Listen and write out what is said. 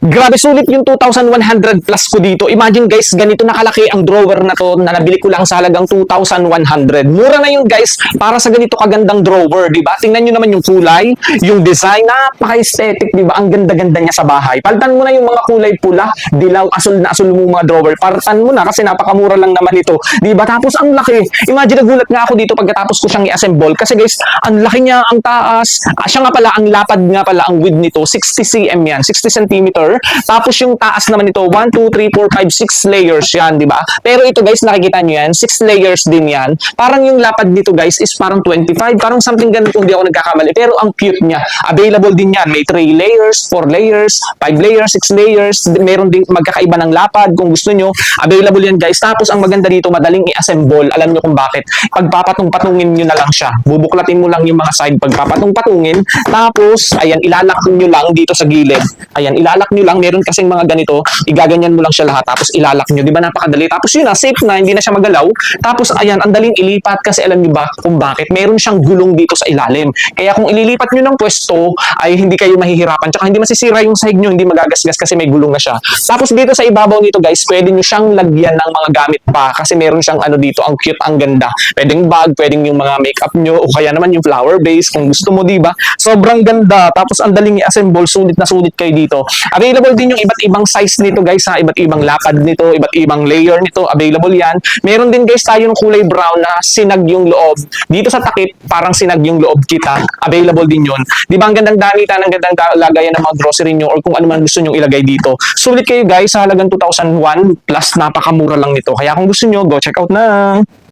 Grabe sulit yung 2,100 plus ko dito. Imagine guys, ganito nakalaki ang drawer na to na nabili ko lang sa halagang 2,100. Mura na yun guys para sa ganito kagandang drawer, di ba? Tingnan nyo naman yung kulay, yung design, napaka-aesthetic, di ba? Ang ganda-ganda niya sa bahay. Palitan mo na yung mga kulay pula, dilaw, asul na asul mo mga drawer. Palitan mo na kasi napakamura lang naman ito, di ba? Tapos ang laki. Imagine nagulat nga ako dito pagkatapos ko siyang i-assemble kasi guys, ang laki niya, ang taas. Siya nga pala, ang lapad nga pala, ang width nito, 60 cm yan, 60 cm. Tapos yung taas naman nito, 1, 2, 3, 4, 5, 6 layers yan, di ba? Pero ito guys, nakikita nyo yan, 6 layers din yan. Parang yung lapad nito guys is parang 25, parang something ganun kung di ako nagkakamali. Pero ang cute niya. Available din yan. May 3 layers, 4 layers, 5 layers, 6 layers. Meron din magkakaiba ng lapad kung gusto nyo. Available yan guys. Tapos ang maganda dito, madaling i-assemble. Alam nyo kung bakit. Pagpapatung-patungin nyo na lang siya. Bubuklatin mo lang yung mga side pagpapatung-patungin. Tapos, ayan, ilalak nyo lang dito sa gilid. Ayan, ilalak nyo lang. Meron kasing mga ganito. Igaganyan mo lang siya lahat. Tapos ilalak nyo. Di ba napakadali? Tapos yun na, safe na. Hindi na siya magalaw. Tapos, ayan, ang daling ilipat kasi alam nyo ba kung bakit? Meron siyang gulong dito sa ilalim. Kaya kung ililipat nyo ng pwesto, ay hindi kayo mahihirapan. Tsaka hindi masisira yung side nyo. Hindi magagasgas kasi may gulong na siya. Tapos dito sa ibabaw nito guys, pwede nyo siyang lagyan ng mga gamit pa kasi meron siyang ano dito, ang cute, ang ganda. Pwedeng bag, pwedeng yung mga makeup nyo o kaya naman yung flower base kung gusto mo, di ba? Sobrang ganda. Tapos ang daling i-assemble, sulit na sulit kayo dito. Available din yung iba't ibang size nito guys ha, iba't ibang lapad nito, iba't ibang layer nito, available yan. Meron din guys tayo ng kulay brown na sinag yung loob. Dito sa takip, parang sinag yung loob kita. Available din yun. Di ba ang gandang damitan, ang gandang lagayan ng mga grocery nyo or kung ano man gusto nyo ilagay dito. Sulit kayo guys sa halagang 2,001 plus napakamura lang nito. Kaya kung gusto nyo, go check out na.